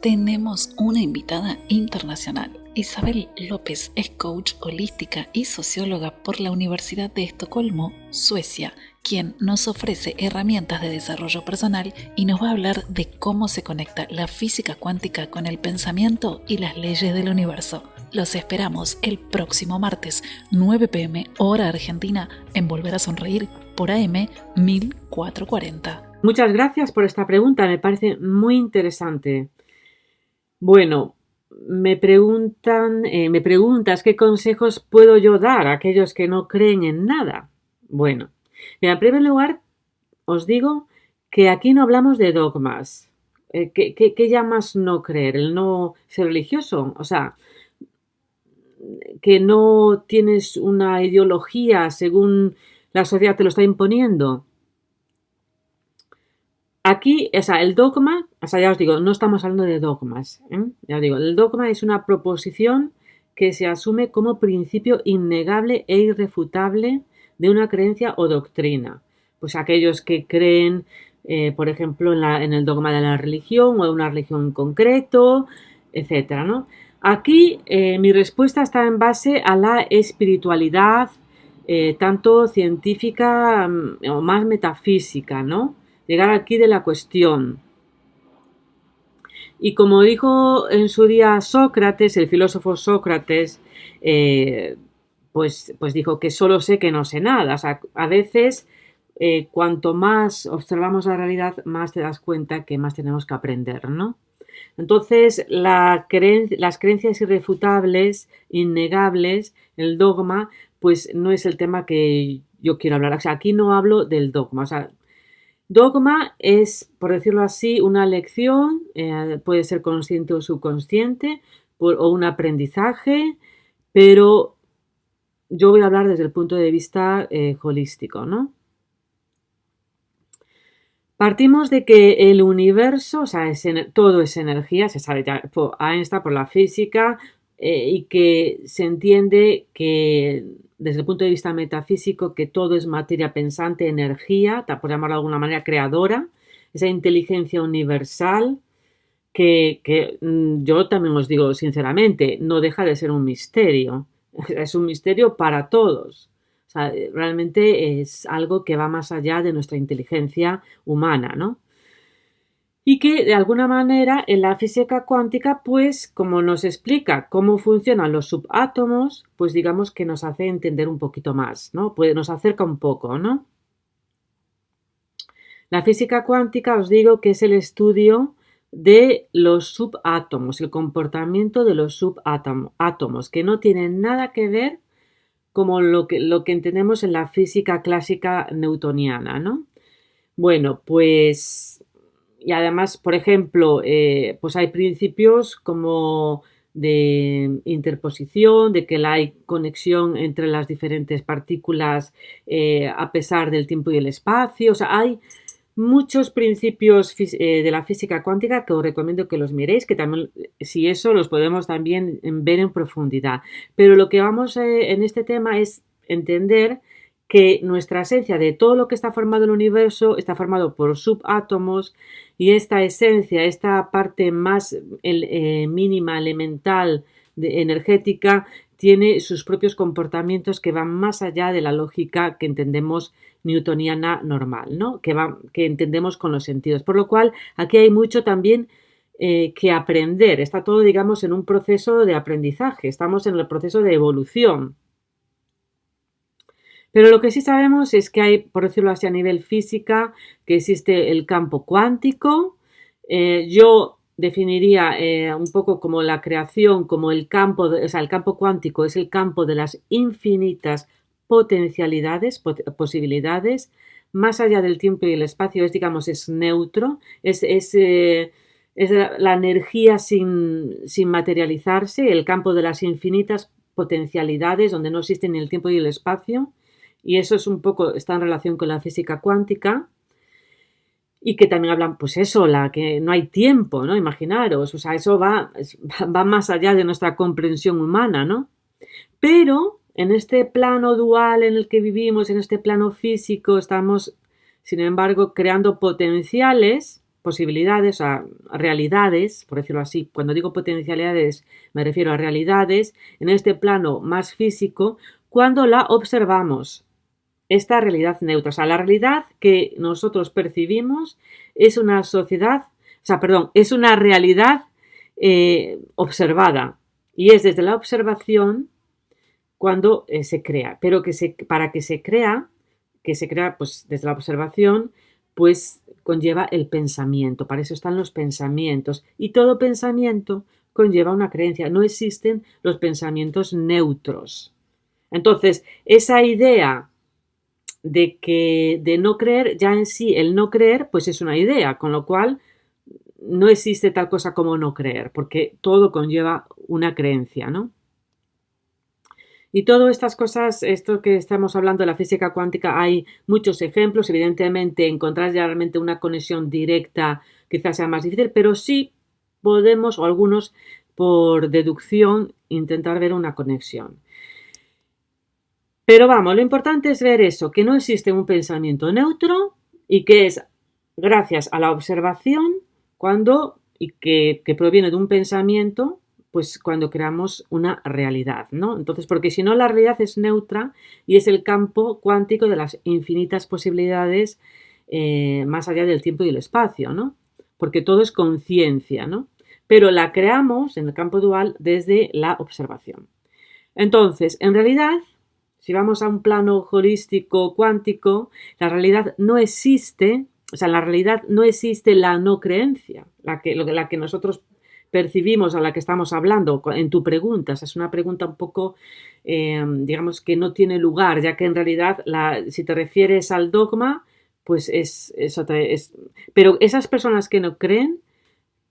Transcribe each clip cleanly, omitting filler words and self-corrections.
tenemos una invitada internacional. Isabel López es coach holística y socióloga por la Universidad de Estocolmo, Suecia, quien nos ofrece herramientas de desarrollo personal y nos va a hablar de cómo se conecta la física cuántica con el pensamiento y las leyes del universo. Los esperamos el próximo martes, 9 p.m. hora argentina, en Volver a Sonreír por AM 1440. Muchas gracias por esta pregunta, me parece muy interesante. Bueno, me preguntas qué consejos puedo yo dar a aquellos que no creen en nada. Bueno, en primer lugar, os digo que aquí no hablamos de dogmas. ¿Qué llamas no creer? ¿El no ser religioso? O sea, que no tienes una ideología según la sociedad te lo está imponiendo. Aquí, o sea, el dogma, o sea, ya os digo, no estamos hablando de dogmas, ¿eh? Ya os digo, el dogma es una proposición que se asume como principio innegable e irrefutable de una creencia o doctrina. Pues aquellos que creen, por ejemplo, en el dogma de la religión o de una religión en concreto, etcétera, ¿no? Aquí mi respuesta está en base a la espiritualidad, tanto científica o más metafísica, ¿no? Llegar aquí de la cuestión. Y como dijo en su día Sócrates, el filósofo Sócrates, pues dijo que solo sé que no sé nada. O sea, a veces, cuanto más observamos la realidad, más te das cuenta que más tenemos que aprender, ¿no? Entonces, las creencias irrefutables, innegables, el dogma, pues no es el tema que yo quiero hablar. O sea, aquí no hablo del dogma. O sea, dogma es, por decirlo así, una lección, puede ser consciente o subconsciente, o un aprendizaje, pero yo voy a hablar desde el punto de vista holístico, ¿no? Partimos de que el universo, o sea, todo es energía, se sabe ya por Einstein, por la física, y que se entiende que desde el punto de vista metafísico que todo es materia pensante, energía, por llamarlo de alguna manera creadora, esa inteligencia universal que yo también os digo sinceramente, no deja de ser un misterio, es un misterio para todos. O sea, realmente es algo que va más allá de nuestra inteligencia humana, ¿no? Y que de alguna manera en la física cuántica, pues como nos explica cómo funcionan los subátomos, pues digamos que nos hace entender un poquito más, ¿no? Pues nos acerca un poco, ¿no? La física cuántica os digo que es el estudio de los subátomos, el comportamiento de los subátomos, que no tienen nada que ver como lo que entendemos en la física clásica newtoniana, ¿no? Bueno, pues, y además, por ejemplo, pues hay principios como de interposición, de que hay conexión entre las diferentes partículas a pesar del tiempo y el espacio, o sea, hay muchos principios de la física cuántica que os recomiendo que los miréis, que también, si eso, los podemos también ver en profundidad. Pero lo que vamos en este tema es entender que nuestra esencia de todo lo que está formado el universo está formado por subátomos y esta esencia, esta parte más mínima, elemental, energética, tiene sus propios comportamientos que van más allá de la lógica que entendemos newtoniana normal, ¿no? Que entendemos con los sentidos. Por lo cual, aquí hay mucho también que aprender. Está todo, digamos, en un proceso de aprendizaje. Estamos en el proceso de evolución. Pero lo que sí sabemos es que hay, por decirlo así, a nivel física, que existe el campo cuántico. Yo definiría un poco como la creación, como el campo, o sea, el campo cuántico es el campo de las infinitas potencialidades, posibilidades, más allá del tiempo y el espacio, digamos, es neutro, es la energía sin materializarse, el campo de las infinitas potencialidades, donde no existen ni el tiempo ni el espacio, y eso es un poco, está en relación con la física cuántica. Y que también hablan, pues eso, que no hay tiempo, ¿no? Imaginaros, o sea, eso va más allá de nuestra comprensión humana, ¿no? Pero en este plano dual en el que vivimos, en este plano físico, estamos, sin embargo, creando potenciales posibilidades, a realidades, por decirlo así. Cuando digo potencialidades me refiero a realidades en este plano más físico cuando la observamos. Esta realidad neutra, o sea, la realidad que nosotros percibimos es una sociedad, es una realidad observada y es desde la observación cuando se crea, pero para que se crea pues desde la observación, pues conlleva el pensamiento, para eso están los pensamientos y todo pensamiento conlleva una creencia, no existen los pensamientos neutros. Entonces, esa idea de no creer, ya en sí el no creer, pues es una idea, con lo cual no existe tal cosa como no creer, porque todo conlleva una creencia, ¿no? Y todas estas cosas, esto que estamos hablando de la física cuántica, hay muchos ejemplos. Evidentemente, encontrar realmente una conexión directa quizás sea más difícil, pero sí podemos, o algunos por deducción, intentar ver una conexión. Pero vamos, lo importante es ver eso, que no existe un pensamiento neutro y que es gracias a la observación y que proviene de un pensamiento, pues cuando creamos una realidad, ¿no? Entonces, porque si no la realidad es neutra y es el campo cuántico de las infinitas posibilidades más allá del tiempo y el espacio, ¿no? Porque todo es conciencia, ¿no? Pero la creamos en el campo dual desde la observación. Entonces, en realidad, si vamos a un plano holístico cuántico, la realidad no existe, o sea, en la realidad no existe la no creencia, la que nosotros percibimos, a la que estamos hablando en tu pregunta. O sea, es una pregunta un poco, digamos, que no tiene lugar, ya que en realidad, si te refieres al dogma, pues es otra. Pero esas personas que no creen,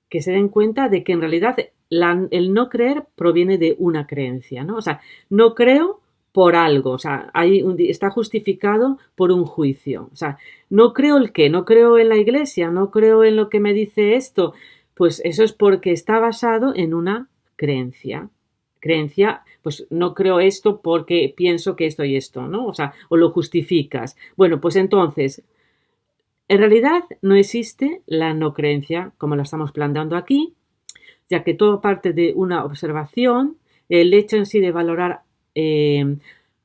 que se den cuenta de que en realidad el no creer proviene de una creencia, ¿no? O sea, no creo por algo, o sea, está justificado por un juicio. O sea, no creo el qué, no creo en la iglesia, no creo en lo que me dice esto, pues eso es porque está basado en una creencia. Creencia, pues no creo esto porque pienso que esto y esto, ¿no? O sea, o lo justificas. Bueno, pues entonces, en realidad no existe la no creencia como la estamos planteando aquí, ya que todo parte de una observación, el hecho en sí de valorar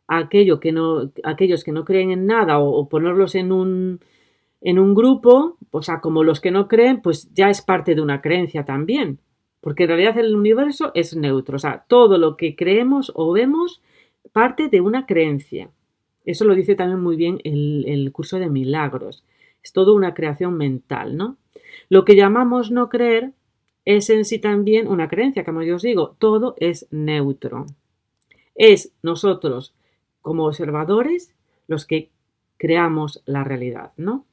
aquellos que no creen en nada o ponerlos en un grupo, o sea, como los que no creen, pues ya es parte de una creencia también, porque en realidad el universo es neutro, o sea, todo lo que creemos o vemos parte de una creencia. Eso lo dice también muy bien el curso de milagros. Es todo una creación mental, ¿no? Lo que llamamos no creer es en sí también una creencia, como yo os digo, todo es neutro. Es nosotros, como observadores, los que creamos la realidad, ¿no?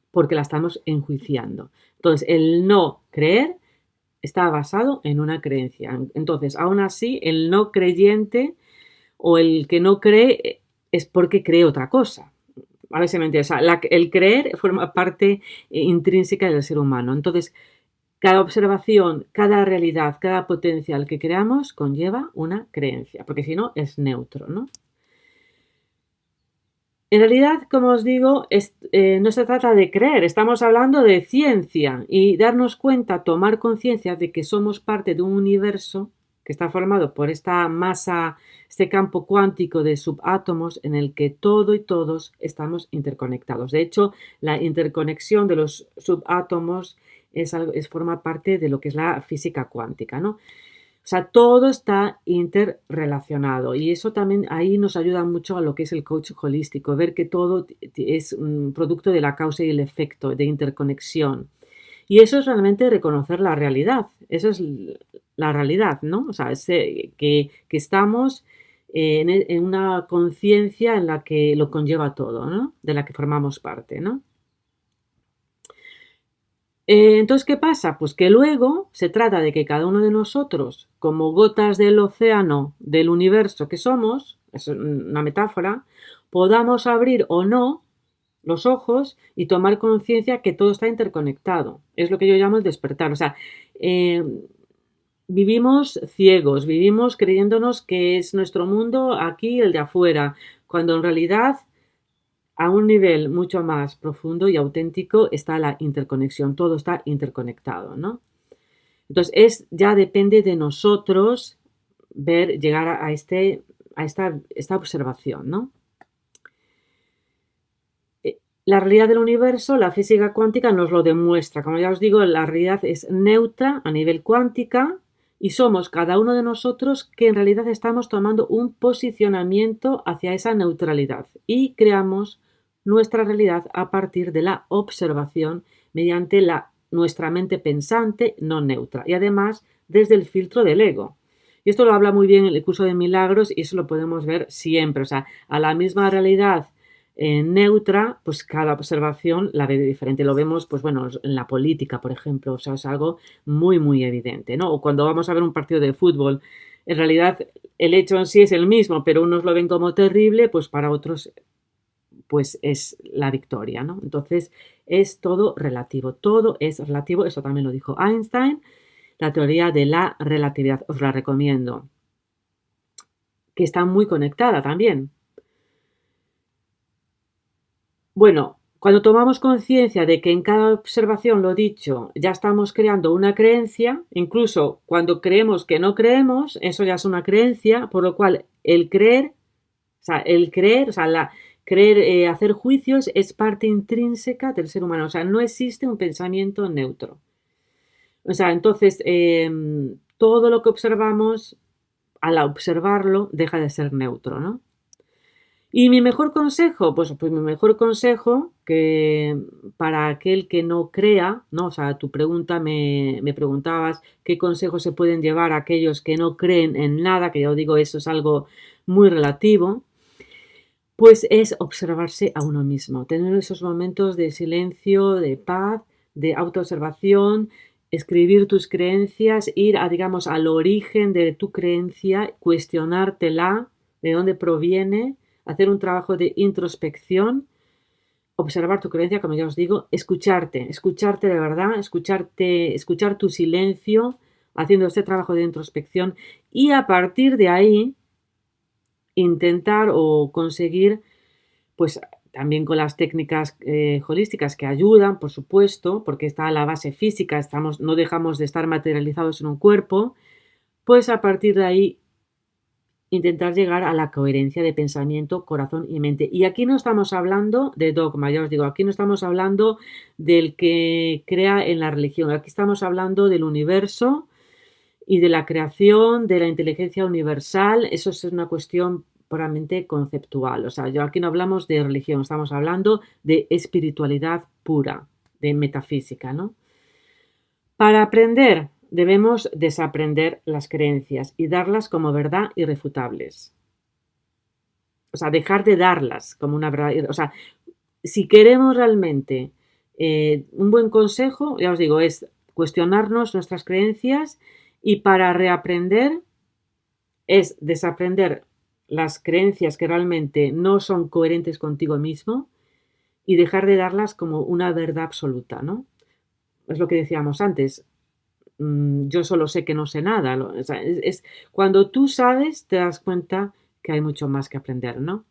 Porque la estamos enjuiciando. Entonces, el no creer está basado en una creencia. Entonces, aún así, el no creyente o el que no cree es porque cree otra cosa. A ver si me entiendes. O sea, el creer forma parte intrínseca del ser humano. Entonces, cada observación, cada realidad, cada potencial que creamos conlleva una creencia, porque si no es neutro, ¿no? En realidad, como os digo, no se trata de creer, estamos hablando de ciencia y darnos cuenta, tomar conciencia de que somos parte de un universo que está formado por esta masa, este campo cuántico de subátomos en el que todo y todos estamos interconectados. De hecho, la interconexión de los subátomos forma parte de lo que es la física cuántica, ¿no? O sea, todo está interrelacionado y eso también ahí nos ayuda mucho a lo que es el coach holístico, ver que todo es un producto de la causa y el efecto, de interconexión. Y eso es realmente reconocer la realidad, eso es la realidad, ¿no? O sea, que estamos en una conciencia en la que lo conlleva todo, ¿no? De la que formamos parte, ¿no? Entonces, ¿qué pasa? Pues que luego se trata de que cada uno de nosotros, como gotas del océano del universo que somos, es una metáfora, podamos abrir o no los ojos y tomar conciencia que todo está interconectado. Es lo que yo llamo el despertar. O sea, vivimos ciegos, vivimos creyéndonos que es nuestro mundo aquí el de afuera, cuando en realidad a un nivel mucho más profundo y auténtico está la interconexión, todo está interconectado, ¿no? Entonces, ya depende de nosotros llegar a esta observación, ¿no? La realidad del universo, la física cuántica nos lo demuestra. Como ya os digo, la realidad es neutra a nivel cuántica y somos cada uno de nosotros que en realidad estamos tomando un posicionamiento hacia esa neutralidad y creamos nuestra realidad a partir de la observación mediante nuestra mente pensante no neutra y además desde el filtro del ego. Y esto lo habla muy bien el curso de milagros y eso lo podemos ver siempre. O sea, a la misma realidad neutra, pues cada observación la ve diferente. Lo vemos, pues bueno, en la política, por ejemplo, o sea, es algo muy, muy evidente, ¿no? O cuando vamos a ver un partido de fútbol, en realidad el hecho en sí es el mismo, pero unos lo ven como terrible, pues para otros, pues es la victoria, ¿no? Entonces, es todo es relativo, eso también lo dijo Einstein, la teoría de la relatividad, os la recomiendo, que está muy conectada también. Bueno, cuando tomamos conciencia de que en cada observación, lo dicho, ya estamos creando una creencia, incluso cuando creemos que no creemos, eso ya es una creencia, por lo cual creer, hacer juicios es parte intrínseca del ser humano, o sea, no existe un pensamiento neutro. O sea, entonces, todo lo que observamos, al observarlo, deja de ser neutro, ¿no? Y mi mejor consejo, pues mi mejor consejo que para aquel que no crea, ¿no? O sea, tu pregunta me preguntabas qué consejos se pueden llevar a aquellos que no creen en nada, que ya os digo, eso es algo muy relativo, pues es observarse a uno mismo, tener esos momentos de silencio, de paz, de autoobservación, escribir tus creencias, ir digamos, al origen de tu creencia, cuestionártela, de dónde proviene, hacer un trabajo de introspección, observar tu creencia, como ya os digo, escucharte de verdad, escuchar tu silencio, haciendo este trabajo de introspección y a partir de ahí intentar o conseguir, pues también con las técnicas holísticas que ayudan, por supuesto, porque está la base física, no dejamos de estar materializados en un cuerpo, pues a partir de ahí intentar llegar a la coherencia de pensamiento, corazón y mente. Y aquí no estamos hablando de dogma, ya os digo, aquí no estamos hablando del que crea en la religión, aquí estamos hablando del universo y de la creación, de la inteligencia universal, eso es una cuestión puramente conceptual. O sea, aquí no hablamos de religión, estamos hablando de espiritualidad pura, de metafísica, ¿no? Para aprender, debemos desaprender las creencias y darlas como verdad irrefutables. O sea, dejar de darlas como una verdad. O sea, si queremos realmente un buen consejo, ya os digo, es cuestionarnos nuestras creencias y para reaprender es desaprender las creencias que realmente no son coherentes contigo mismo y dejar de darlas como una verdad absoluta, ¿no? Es lo que decíamos antes. Yo solo sé que no sé nada. O sea, cuando tú sabes, te das cuenta que hay mucho más que aprender, ¿no?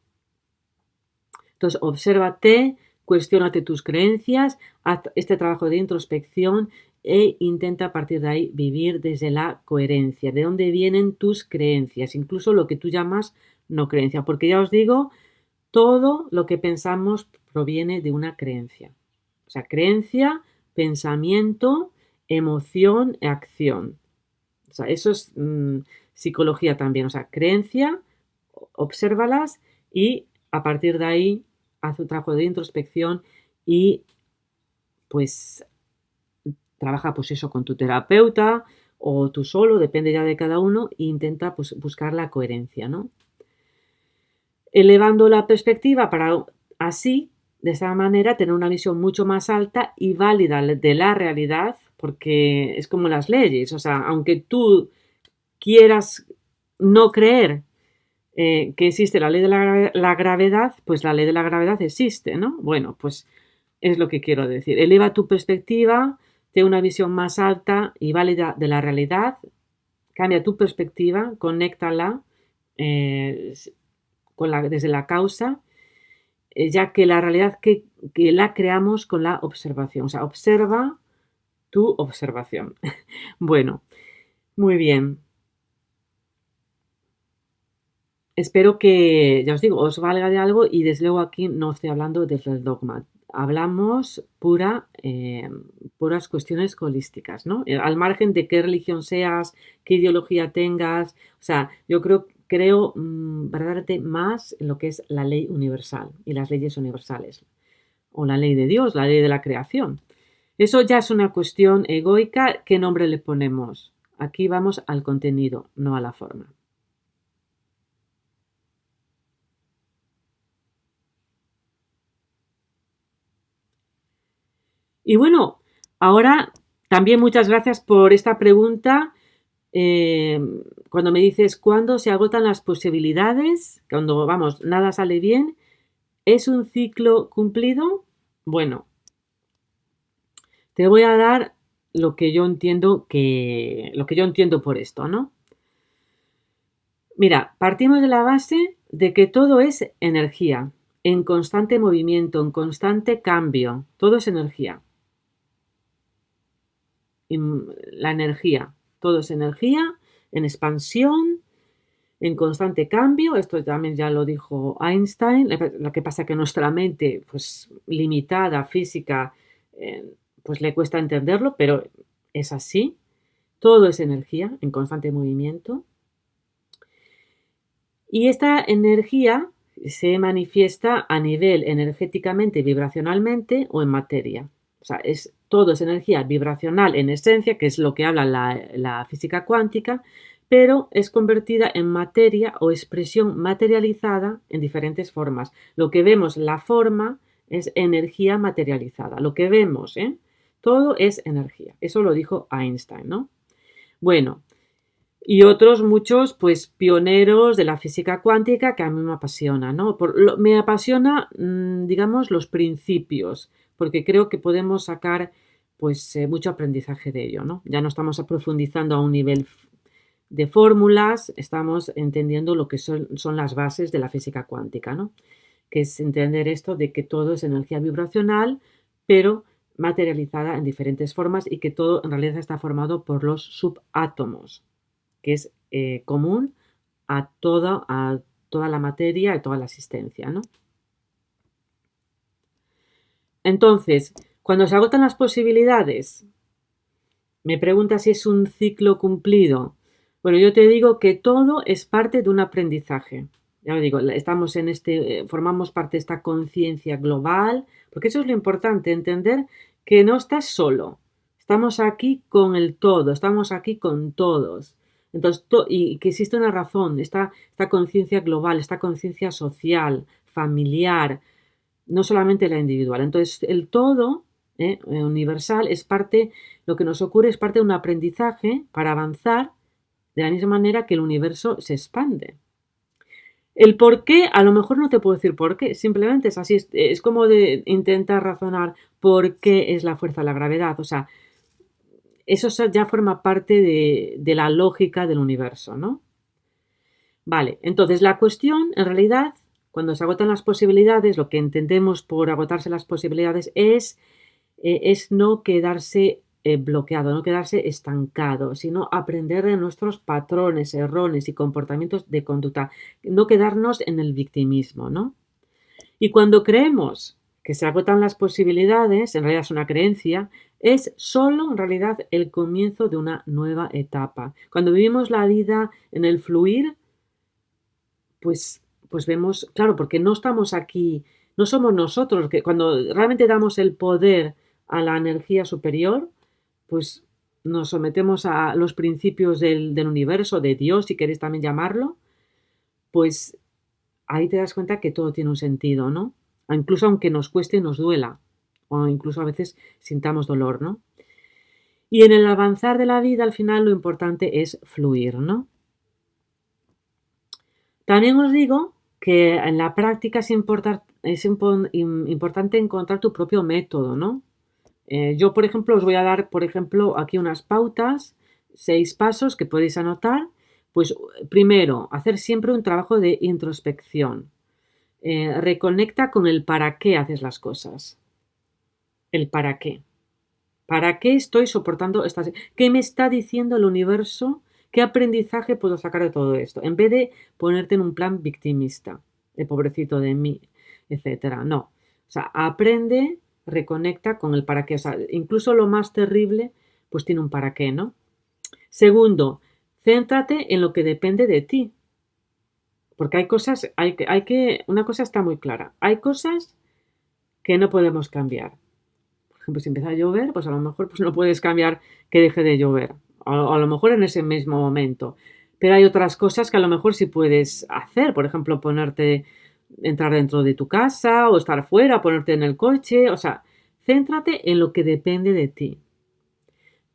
Entonces, obsérvate, cuestiónate tus creencias, haz este trabajo de introspección e intenta a partir de ahí vivir desde la coherencia, de dónde vienen tus creencias, incluso lo que tú llamas no creencia, porque ya os digo, todo lo que pensamos proviene de una creencia. O sea, creencia, pensamiento, emoción e acción. O sea, eso es psicología también. O sea, creencia, obsérvalas y a partir de ahí haz un trabajo de introspección y pues trabaja pues eso con tu terapeuta o tú solo, depende ya de cada uno, e intenta pues buscar la coherencia, ¿no? Elevando la perspectiva para así, de esa manera, tener una visión mucho más alta y válida de la realidad, porque es como las leyes, o sea, aunque tú quieras no creer que existe la ley de la gravedad, pues la ley de la gravedad existe, ¿no? Bueno, pues es lo que quiero decir. Eleva tu perspectiva, ten una visión más alta y válida de la realidad, cambia tu perspectiva, conéctala desde la causa ya que la realidad que la creamos con la observación. O sea, observa tu observación. Bueno, muy bien. Espero que, ya os digo, os valga de algo y desde luego aquí no estoy hablando desde el dogma. Hablamos puras cuestiones holísticas, ¿no? Al margen de qué religión seas, qué ideología tengas. O sea, yo creo verdaderamente más en lo que es la ley universal y las leyes universales. O la ley de Dios, la ley de la creación. Eso ya es una cuestión egoica. ¿Qué nombre le ponemos? Aquí vamos al contenido, no a la forma. Y bueno, ahora también muchas gracias por esta pregunta. Cuando me dices cuándo se agotan las posibilidades, cuando vamos, nada sale bien, ¿es un ciclo cumplido? Bueno, te voy a dar lo que yo entiendo por esto, ¿no? Mira, partimos de la base de que todo es energía, en constante movimiento, en constante cambio. Todo es energía. La energía, todo es energía, en expansión, en constante cambio. Esto también ya lo dijo Einstein. Lo que pasa es que nuestra mente, pues limitada, física, pues le cuesta entenderlo, pero es así. Todo es energía en constante movimiento. Y esta energía se manifiesta a nivel energéticamente, vibracionalmente o en materia. O sea, todo es energía vibracional en esencia, que es lo que habla la física cuántica, pero es convertida en materia o expresión materializada en diferentes formas. Lo que vemos, la forma, es energía materializada. Lo que vemos, todo es energía. Eso lo dijo Einstein, ¿no? Bueno, y otros muchos, pues, pioneros de la física cuántica que a mí me apasiona, ¿no? Me apasiona, digamos, los principios, porque creo que podemos sacar, pues, mucho aprendizaje de ello, ¿no? Ya no estamos profundizando a un nivel de fórmulas, estamos entendiendo lo que son las bases de la física cuántica, ¿no? Que es entender esto de que todo es energía vibracional, pero materializada en diferentes formas y que todo en realidad está formado por los subátomos, que es común a toda la materia, a toda la existencia, ¿no? Entonces, cuando se agotan las posibilidades, me preguntas si es un ciclo cumplido. Bueno, yo te digo que todo es parte de un aprendizaje. Ya lo digo, estamos formamos parte de esta conciencia global, porque eso es lo importante, entender que no estás solo. Estamos aquí con el todo, estamos aquí con todos. Entonces, y que existe una razón, esta conciencia global, esta conciencia social, familiar, no solamente la individual. Entonces, el todo universal es parte, lo que nos ocurre es parte de un aprendizaje para avanzar de la misma manera que el universo se expande. El por qué, a lo mejor no te puedo decir por qué, simplemente es así, es como de intentar razonar por qué es la fuerza de la gravedad. O sea, eso ya forma parte de la lógica del universo, ¿no? Vale, entonces la cuestión, en realidad, cuando se agotan las posibilidades, lo que entendemos por agotarse las posibilidades es no quedarse bloqueado, no quedarse estancado, sino aprender de nuestros patrones, errores y comportamientos de conducta, no quedarnos en el victimismo, ¿no? Y cuando creemos que se agotan las posibilidades, en realidad es una creencia, es solo en realidad el comienzo de una nueva etapa. Cuando vivimos la vida en el fluir, pues vemos, claro, porque no estamos aquí, no somos nosotros, que cuando realmente damos el poder a la energía superior, pues nos sometemos a los principios del universo, de Dios, si queréis también llamarlo, pues ahí te das cuenta que todo tiene un sentido, ¿no? Incluso aunque nos cueste y nos duela, o incluso a veces sintamos dolor, ¿no? Y en el avanzar de la vida, al final, lo importante es fluir, ¿no? También os digo que en la práctica es importante encontrar tu propio método, ¿no? Yo, por ejemplo, os voy a dar, por ejemplo, aquí unas pautas, 6 pasos que podéis anotar. Pues primero, hacer siempre un trabajo de introspección. reconecta con el para qué haces las cosas. El para qué. ¿Para qué estoy soportando estas? ¿Qué me está diciendo el universo? ¿Qué aprendizaje puedo sacar de todo esto? En vez de ponerte en un plan victimista, el pobrecito de mí, etcétera. No. O sea, aprende, reconecta con el para qué. O sea, incluso lo más terrible, pues tiene un para qué, ¿no? Segundo, céntrate en lo que depende de ti. Porque hay cosas, una cosa está muy clara. Hay cosas que no podemos cambiar. Por ejemplo, si empieza a llover, pues a lo mejor pues no puedes cambiar que deje de llover. A lo mejor en ese mismo momento. Pero hay otras cosas que a lo mejor sí puedes hacer. Por ejemplo, entrar dentro de tu casa o estar fuera, ponerte en el coche. O sea, céntrate en lo que depende de ti.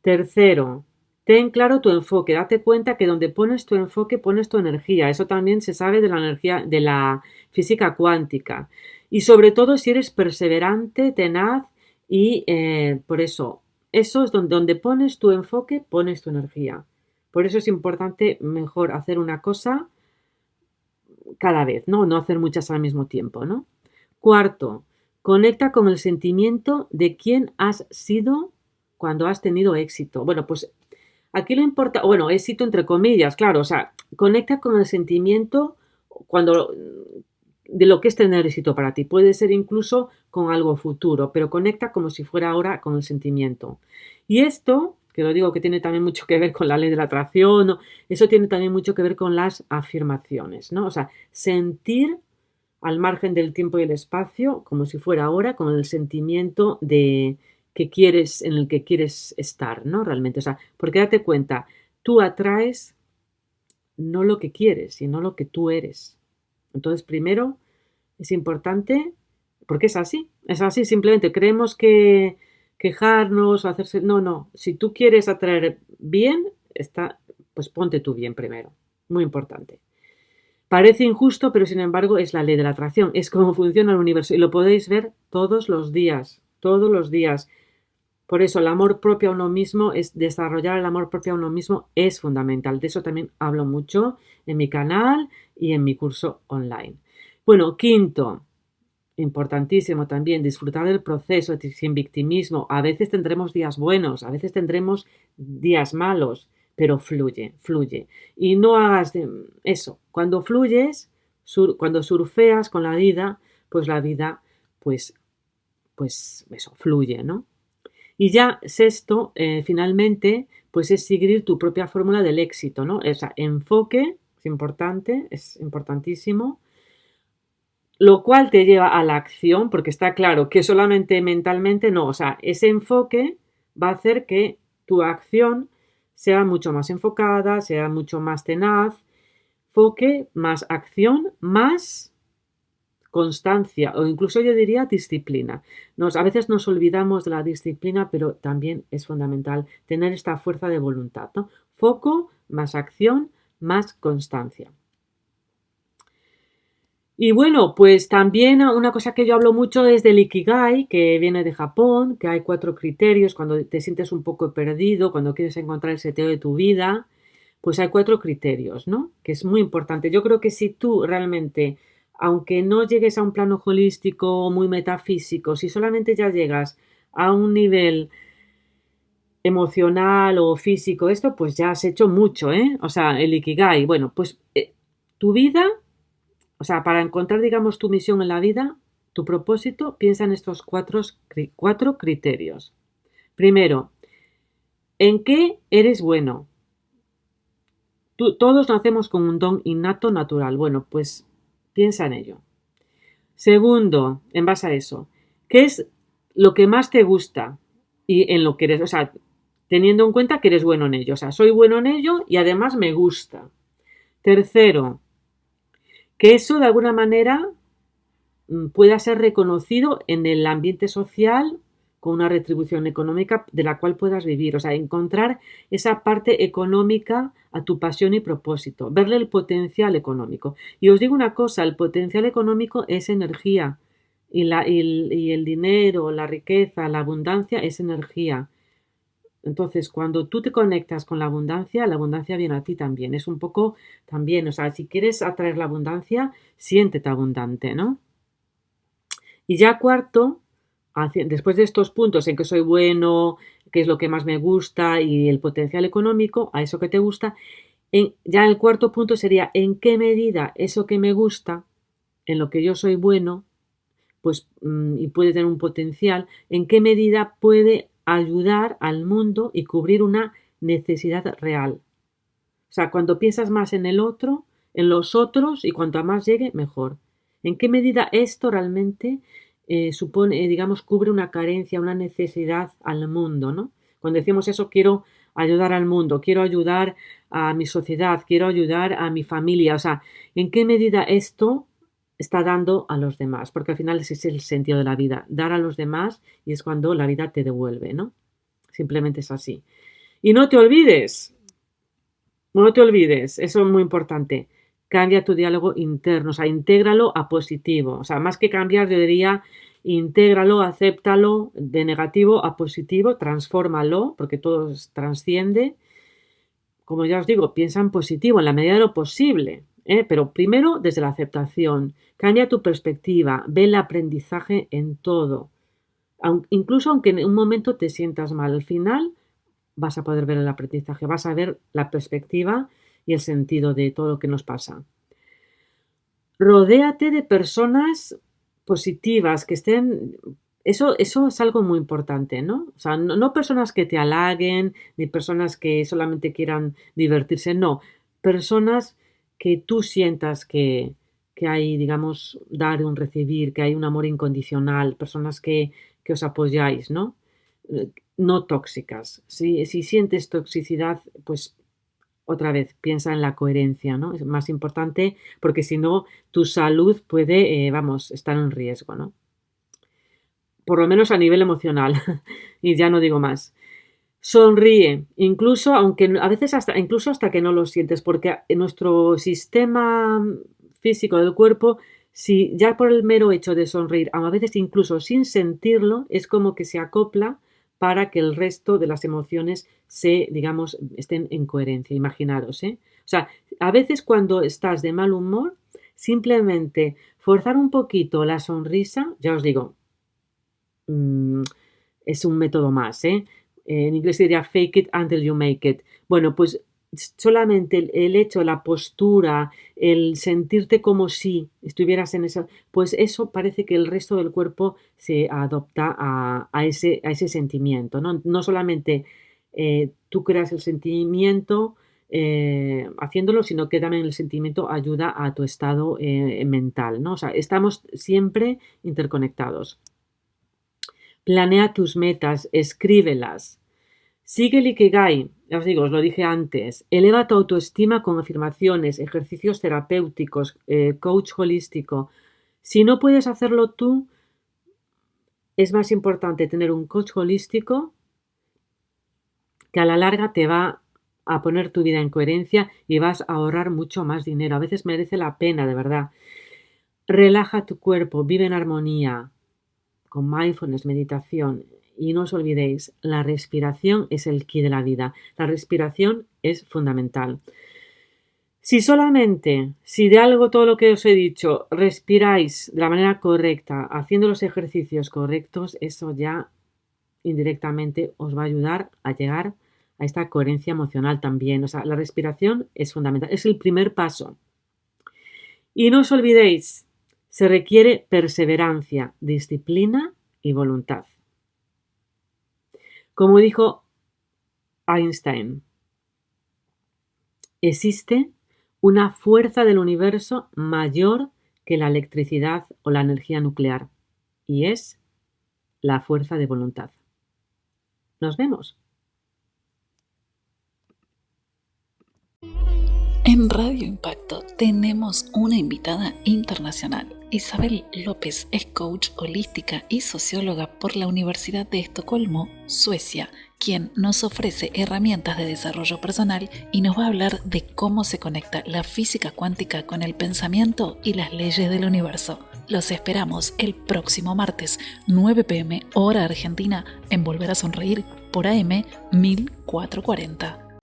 Tercero, ten claro tu enfoque. Date cuenta que donde pones tu enfoque, pones tu energía. Eso también se sabe de la energía, de la física cuántica. Y sobre todo si eres perseverante, tenaz y por eso es donde pones tu enfoque, pones tu energía. Por eso es importante mejor hacer una cosa cada vez, ¿no? No hacer muchas al mismo tiempo, ¿no? Cuarto, conecta con el sentimiento de quién has sido cuando has tenido éxito. Bueno, pues aquí lo importa, bueno, éxito entre comillas, claro, o sea, conecta con el sentimiento de lo que es tener éxito para ti. Puede ser incluso con algo futuro, pero conecta como si fuera ahora con el sentimiento. Y esto, que lo digo que tiene también mucho que ver con la ley de la atracción, ¿no? Eso tiene también mucho que ver con las afirmaciones, ¿no? O sea, sentir al margen del tiempo y el espacio, como si fuera ahora, con el sentimiento en el que quieres estar, ¿no? Realmente, o sea, porque date cuenta, tú atraes no lo que quieres, sino lo que tú eres. Entonces, primero es importante, porque es así, simplemente creemos que quejarnos o hacerse, no, si tú quieres atraer bien, pues ponte tú bien primero, muy importante. Parece injusto, pero sin embargo es la ley de la atracción, es cómo funciona el universo y lo podéis ver todos los días, todos los días. Por eso el amor propio a uno mismo, desarrollar el amor propio a uno mismo es fundamental. De eso también hablo mucho en mi canal y en mi curso online. Bueno, quinto, importantísimo también, disfrutar del proceso sin victimismo. A veces tendremos días buenos, a veces tendremos días malos, pero fluye, fluye. Y no hagas eso. Cuando fluyes, cuando surfeas con la vida, pues la vida, pues eso, fluye, ¿no? Y ya sexto, finalmente, pues es seguir tu propia fórmula del éxito, ¿no? O sea, enfoque, es importante, es importantísimo, lo cual te lleva a la acción, porque está claro que solamente mentalmente no, o sea, ese enfoque va a hacer que tu acción sea mucho más enfocada, sea mucho más tenaz, enfoque más acción, más constancia o incluso yo diría disciplina. A veces nos olvidamos de la disciplina, pero también es fundamental tener esta fuerza de voluntad, ¿no? Foco, más acción, más constancia. Y bueno, pues también una cosa que yo hablo mucho es del Ikigai, que viene de Japón, que hay 4 criterios cuando te sientes un poco perdido, cuando quieres encontrar el sentido de tu vida, pues hay 4 criterios, ¿no? Que es muy importante. Yo creo que si tú realmente, aunque no llegues a un plano holístico muy metafísico, si solamente ya llegas a un nivel emocional o físico, pues ya has hecho mucho, ¿eh? O sea, el Ikigai, bueno, pues tu vida, o sea, para encontrar, digamos, tu misión en la vida, tu propósito, piensa en estos 4 criterios. Primero, ¿en qué eres bueno? Todos nacemos con un don innato natural. Bueno, pues piensa en ello. Segundo, en base a eso, ¿qué es lo que más te gusta y en lo que eres? O sea, teniendo en cuenta que eres bueno en ello. O sea, soy bueno en ello y además me gusta. Tercero, que eso de alguna manera pueda ser reconocido en el ambiente social con una retribución económica de la cual puedas vivir. O sea, encontrar esa parte económica a tu pasión y propósito, verle el potencial económico. Y os digo una cosa, el potencial económico es energía y el dinero, la riqueza, la abundancia es energía. Entonces, cuando tú te conectas con la abundancia viene a ti también. Es un poco también, o sea, si quieres atraer la abundancia, siéntete abundante, ¿no? Y ya cuarto, después de estos puntos en que soy bueno, qué es lo que más me gusta y el potencial económico, a eso que te gusta, ya el cuarto punto sería en qué medida eso que me gusta, en lo que yo soy bueno, pues y puede tener un potencial, en qué medida puede ayudar al mundo y cubrir una necesidad real. O sea, cuando piensas más en el otro, en los otros, y cuanto a más llegue, mejor. ¿En qué medida esto realmente supone, digamos, cubre una carencia, una necesidad al mundo, ¿no? Cuando decimos eso, quiero ayudar al mundo, quiero ayudar a mi sociedad, quiero ayudar a mi familia. O sea, ¿en qué medida esto está dando a los demás? Porque al final ese es el sentido de la vida, dar a los demás, y es cuando la vida te devuelve, ¿no? Simplemente es así. Y no te olvides, eso es muy importante, cambia tu diálogo interno, o sea, intégralo a positivo, o sea, más que cambiar, yo diría, intégralo, acéptalo de negativo a positivo, transfórmalo, porque todo trasciende. Como ya os digo, piensa en positivo, en la medida de lo posible, pero primero desde la aceptación, cambia tu perspectiva, ve el aprendizaje en todo, incluso aunque en un momento te sientas mal, al final vas a poder ver el aprendizaje, vas a ver la perspectiva y el sentido de todo lo que nos pasa. Rodéate de personas positivas, que estén... Eso es algo muy importante, ¿no? O sea, no personas que te halaguen, ni personas que solamente quieran divertirse, no. Personas que tú sientas que hay, digamos, dar y un recibir, que hay un amor incondicional, personas que os apoyáis, ¿no? No tóxicas. Si sientes toxicidad, pues otra vez piensa en la coherencia, ¿no? Es más importante porque si no, tu salud puede, estar en riesgo, ¿no? Por lo menos a nivel emocional. Y ya no digo más. Sonríe, incluso aunque a veces incluso hasta que no lo sientes, porque en nuestro sistema físico del cuerpo, si ya por el mero hecho de sonreír, a veces incluso sin sentirlo, es como que se acopla para que el resto de las emociones digamos, estén en coherencia. Imaginaros, ¿eh? O sea, a veces cuando estás de mal humor, simplemente forzar un poquito la sonrisa, ya os digo, es un método más, ¿eh? En inglés se diría fake it until you make it. Bueno, pues solamente el hecho, la postura, el sentirte como si estuvieras en esa, pues eso parece que el resto del cuerpo se adopta a ese sentimiento, ¿no? No solamente tú creas el sentimiento haciéndolo, sino que también el sentimiento ayuda a tu estado mental, ¿no? O sea, estamos siempre interconectados. Planea tus metas, escríbelas. Sigue el Ikigai, ya os digo, os lo dije antes. Eleva tu autoestima con afirmaciones, ejercicios terapéuticos, coach holístico. Si no puedes hacerlo tú, es más importante tener un coach holístico que a la larga te va a poner tu vida en coherencia y vas a ahorrar mucho más dinero. A veces merece la pena, de verdad. Relaja tu cuerpo, vive en armonía, con mindfulness, meditación. Y no os olvidéis, la respiración es el ki de la vida. La respiración es fundamental. Si de algo todo lo que os he dicho, respiráis de la manera correcta, haciendo los ejercicios correctos, eso ya indirectamente os va a ayudar a llegar a esta coherencia emocional también. O sea, la respiración es fundamental, es el primer paso. Y no os olvidéis, se requiere perseverancia, disciplina y voluntad. Como dijo Einstein, existe una fuerza del universo mayor que la electricidad o la energía nuclear, y es la fuerza de voluntad. Nos vemos. En Radio Impacto tenemos una invitada internacional. Isabel López es coach holística y socióloga por la Universidad de Estocolmo, Suecia, quien nos ofrece herramientas de desarrollo personal y nos va a hablar de cómo se conecta la física cuántica con el pensamiento y las leyes del universo. Los esperamos el próximo martes, 9 p.m. hora argentina, en volverasonreír.com. por AM 1440.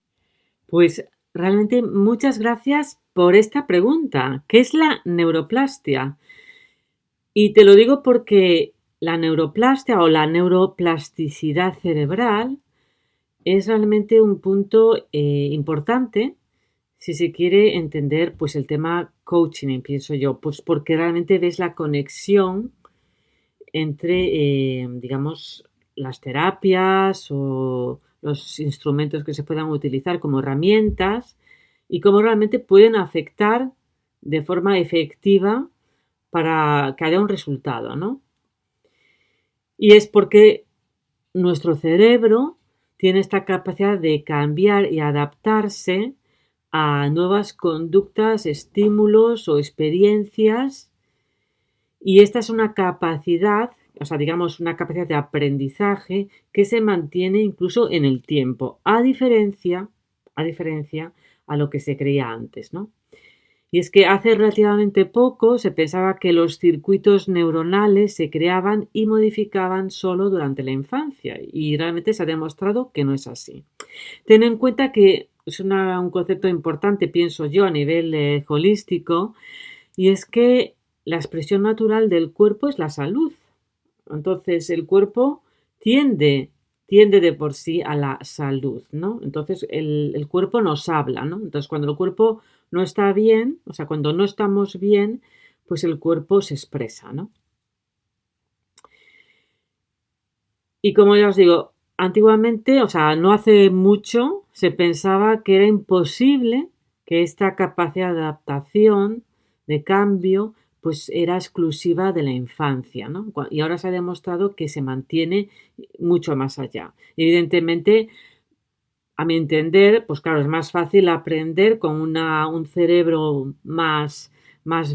Pues realmente muchas gracias por esta pregunta. ¿Qué es la neuroplastia? Y te lo digo porque la neuroplastia o la neuroplasticidad cerebral es realmente un punto importante si se quiere entender pues el tema coaching, pienso yo, pues porque realmente ves la conexión entre, digamos, las terapias o los instrumentos que se puedan utilizar como herramientas y cómo realmente pueden afectar de forma efectiva para que haya un resultado, ¿no? Y es porque nuestro cerebro tiene esta capacidad de cambiar y adaptarse a nuevas conductas, estímulos o experiencias. Y esta es una capacidad, o sea, digamos, una capacidad de aprendizaje que se mantiene incluso en el tiempo, a diferencia a lo que se creía antes, ¿no? Y es que hace relativamente poco se pensaba que los circuitos neuronales se creaban y modificaban solo durante la infancia y realmente se ha demostrado que no es así. Ten en cuenta que es un concepto importante, pienso yo, a nivel holístico, y es que la expresión natural del cuerpo es la salud. Entonces, el cuerpo tiende de por sí a la salud, ¿no? Entonces, el cuerpo nos habla, ¿no? Entonces, cuando el cuerpo no está bien, o sea, cuando no estamos bien, pues el cuerpo se expresa, ¿no? Y como ya os digo, antiguamente, o sea, no hace mucho, se pensaba que era imposible que esta capacidad de adaptación, de cambio, pues era exclusiva de la infancia, ¿no? Y ahora se ha demostrado que se mantiene mucho más allá. Evidentemente, a mi entender, pues claro, es más fácil aprender con un cerebro más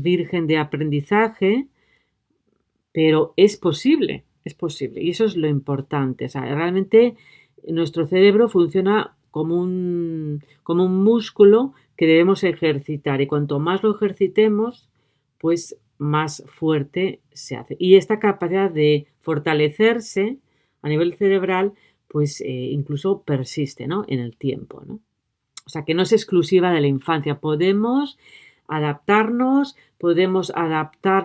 virgen de aprendizaje, pero es posible, es posible. Y eso es lo importante. O sea, realmente nuestro cerebro funciona como un músculo que debemos ejercitar. Y cuanto más lo ejercitemos, pues más fuerte se hace. Y esta capacidad de fortalecerse a nivel cerebral, pues incluso persiste, ¿no? En el tiempo, ¿no? O sea, que no es exclusiva de la infancia. Podemos adaptar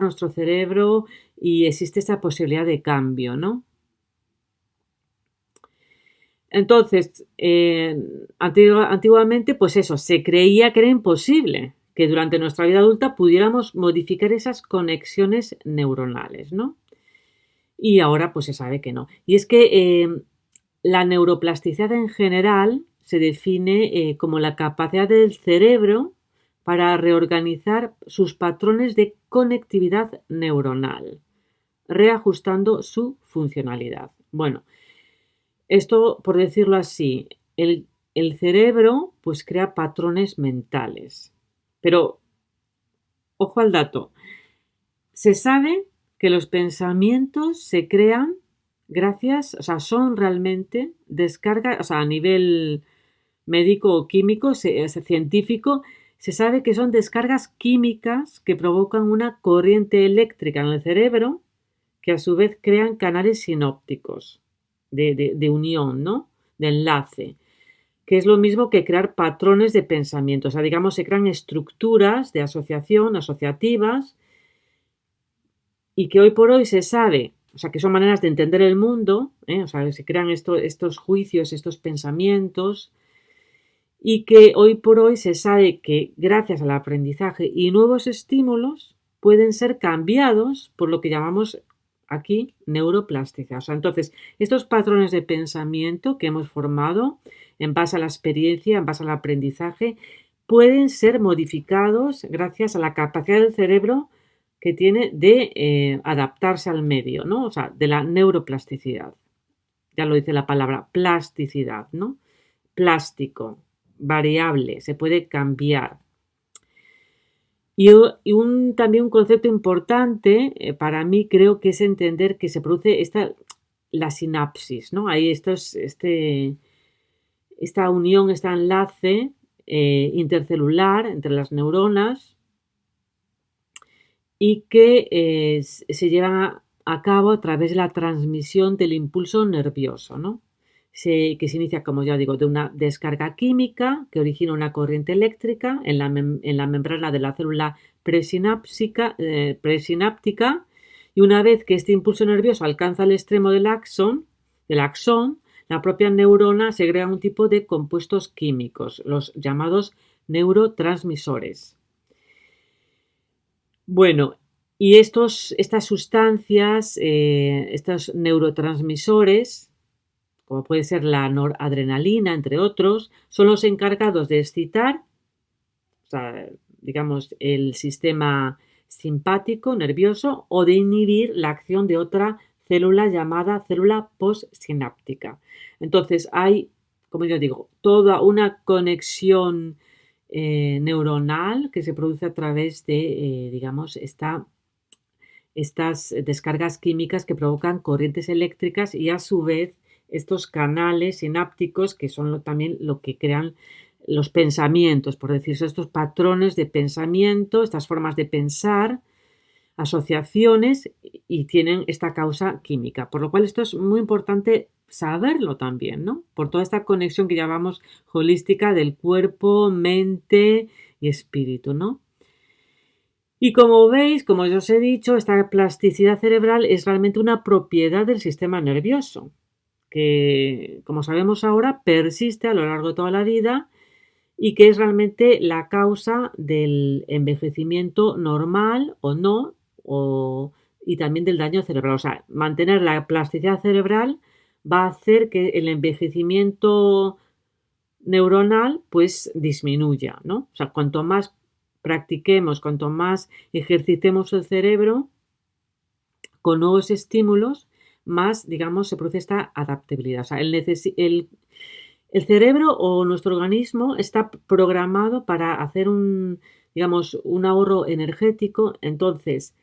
nuestro cerebro y existe esa posibilidad de cambio, ¿no? Entonces, antiguamente, pues eso, se creía que era imposible que durante nuestra vida adulta pudiéramos modificar esas conexiones neuronales, ¿no? Y ahora, pues se sabe que no. Y es que la neuroplasticidad en general se define como la capacidad del cerebro para reorganizar sus patrones de conectividad neuronal, reajustando su funcionalidad. Bueno, esto, por decirlo así, el cerebro pues crea patrones mentales. Pero, ojo al dato, se sabe que los pensamientos se crean gracias, o sea, son realmente descargas, o sea, a nivel médico o químico, científico, se sabe que son descargas químicas que provocan una corriente eléctrica en el cerebro que a su vez crean canales sinópticos de unión, ¿no? De enlace, que es lo mismo que crear patrones de pensamiento. O sea, digamos, se crean estructuras de asociación, asociativas, y que hoy por hoy se sabe, o sea, que son maneras de entender el mundo, o sea, que se crean estos juicios, estos pensamientos, y que hoy por hoy se sabe que gracias al aprendizaje y nuevos estímulos pueden ser cambiados por lo que llamamos aquí neuroplasticidad. O sea, entonces, estos patrones de pensamiento que hemos formado en base a la experiencia, en base al aprendizaje, pueden ser modificados gracias a la capacidad del cerebro que tiene de adaptarse al medio, ¿no? O sea, de la neuroplasticidad. Ya lo dice la palabra plasticidad, ¿no? Plástico, variable, se puede cambiar. Y también un concepto importante para mí creo que es entender que se produce la sinapsis, ¿no? Ahí esta unión, este enlace intercelular entre las neuronas y que se lleva a cabo a través de la transmisión del impulso nervioso, ¿no? que se inicia, como ya digo, de una descarga química que origina una corriente eléctrica en la membrana de la célula presináptica, y una vez que este impulso nervioso alcanza el extremo del axón, la propia neurona segrega un tipo de compuestos químicos, los llamados neurotransmisores. Bueno, y estas sustancias, estos neurotransmisores, como puede ser la noradrenalina, entre otros, son los encargados de excitar, o sea, digamos, el sistema simpático, nervioso, o de inhibir la acción de otra célula llamada célula postsináptica. Entonces hay, como yo digo, toda una conexión neuronal que se produce a través de, digamos, estas descargas químicas que provocan corrientes eléctricas y a su vez estos canales sinápticos que son también lo que crean los pensamientos, por decirlo, estos patrones de pensamiento, estas formas de pensar, asociaciones y tienen esta causa química. Por lo cual esto es muy importante saberlo también, ¿no? Por toda esta conexión que llamamos holística del cuerpo, mente y espíritu, ¿no? Y como veis, como yo os he dicho, esta plasticidad cerebral es realmente una propiedad del sistema nervioso, que, como sabemos ahora, persiste a lo largo de toda la vida y que es realmente la causa del envejecimiento normal o no, y también del daño cerebral. O sea, mantener la plasticidad cerebral va a hacer que el envejecimiento neuronal pues disminuya, ¿no? O sea, cuanto más practiquemos, cuanto más ejercitemos el cerebro con nuevos estímulos, más, digamos, se produce esta adaptabilidad. O sea, el cerebro o nuestro organismo está programado para hacer un ahorro energético. Entonces,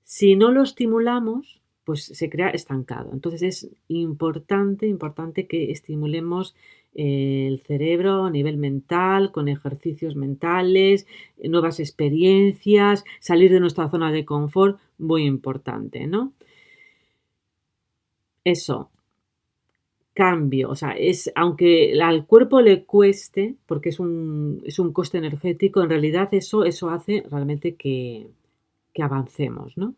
si no lo estimulamos, pues se crea estancado. Entonces es importante que estimulemos el cerebro a nivel mental, con ejercicios mentales, nuevas experiencias, salir de nuestra zona de confort, muy importante, ¿no? Eso, cambio, o sea, aunque al cuerpo le cueste, porque es un coste energético, en realidad eso hace realmente que avancemos, ¿no?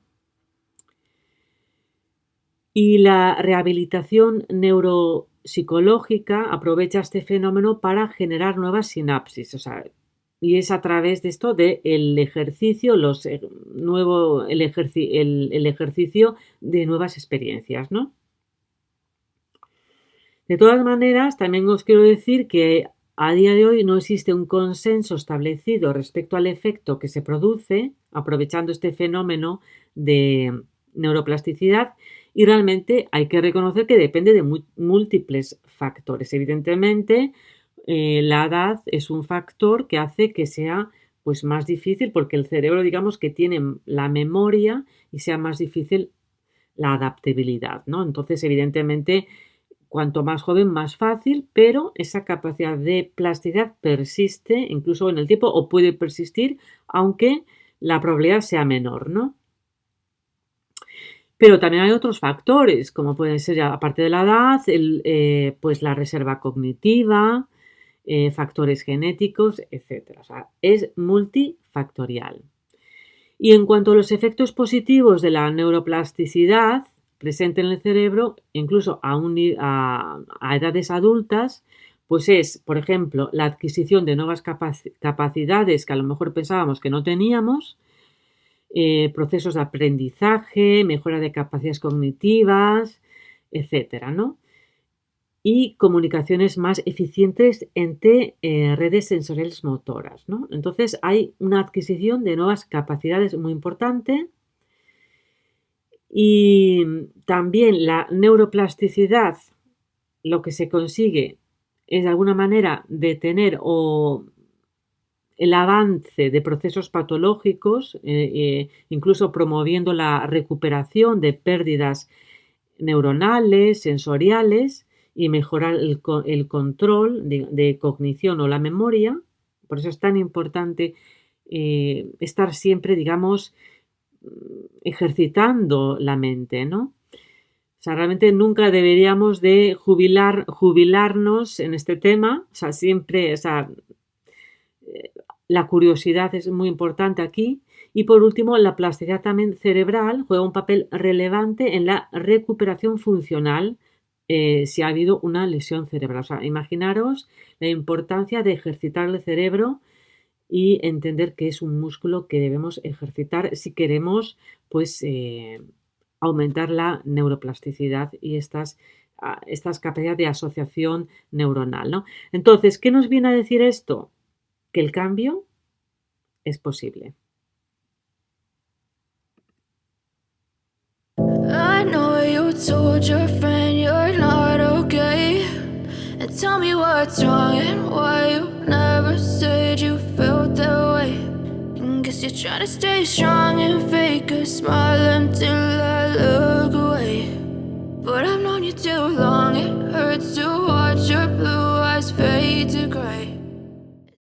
Y la rehabilitación neuropsicológica aprovecha este fenómeno para generar nuevas sinapsis, o sea, y es a través de esto del ejercicio, el ejercicio de nuevas experiencias, ¿no? De todas maneras, también os quiero decir que a día de hoy no existe un consenso establecido respecto al efecto que se produce aprovechando este fenómeno de neuroplasticidad y realmente hay que reconocer que depende de múltiples factores. Evidentemente, la edad es un factor que hace que sea pues más difícil porque el cerebro, digamos, que tiene la memoria y sea más difícil la adaptabilidad, ¿no? Entonces, evidentemente, cuanto más joven, más fácil, pero esa capacidad de plasticidad persiste incluso en el tiempo o puede persistir, aunque la probabilidad sea menor, ¿no? Pero también hay otros factores, como pueden ser, aparte de la edad, pues la reserva cognitiva, factores genéticos, etc. O sea, es multifactorial. Y en cuanto a los efectos positivos de la neuroplasticidad presente en el cerebro, incluso a edades adultas, pues es, por ejemplo, la adquisición de nuevas capacidades que a lo mejor pensábamos que no teníamos, procesos de aprendizaje, mejora de capacidades cognitivas, etcétera, ¿no? Y comunicaciones más eficientes entre redes sensoriales motoras, ¿no? Entonces hay una adquisición de nuevas capacidades muy importante y también la neuroplasticidad, lo que se consigue es de alguna manera detener el avance de procesos patológicos, incluso promoviendo la recuperación de pérdidas neuronales, sensoriales y mejorar el control de cognición o la memoria. Por eso es tan importante estar siempre, digamos, ejercitando la mente, ¿no? sea, realmente nunca deberíamos de jubilarnos en este tema. O sea, siempre, o sea, la curiosidad es muy importante aquí. Y por último, la plasticidad también cerebral juega un papel relevante en la recuperación funcional si ha habido una lesión cerebral. O sea, imaginaros la importancia de ejercitar el cerebro y entender que es un músculo que debemos ejercitar si queremos, pues, aumentar la neuroplasticidad y estas capacidades de asociación neuronal, ¿no? Entonces, ¿qué nos viene a decir esto? Que el cambio es posible. I know you told your friend you're not okay. And tell me what's wrong and why you never said you felt that way. And guess you're trying to stay strong and fake a smile until I look away. But I've known you too long, it hurts to watch your blue eyes fade to gray.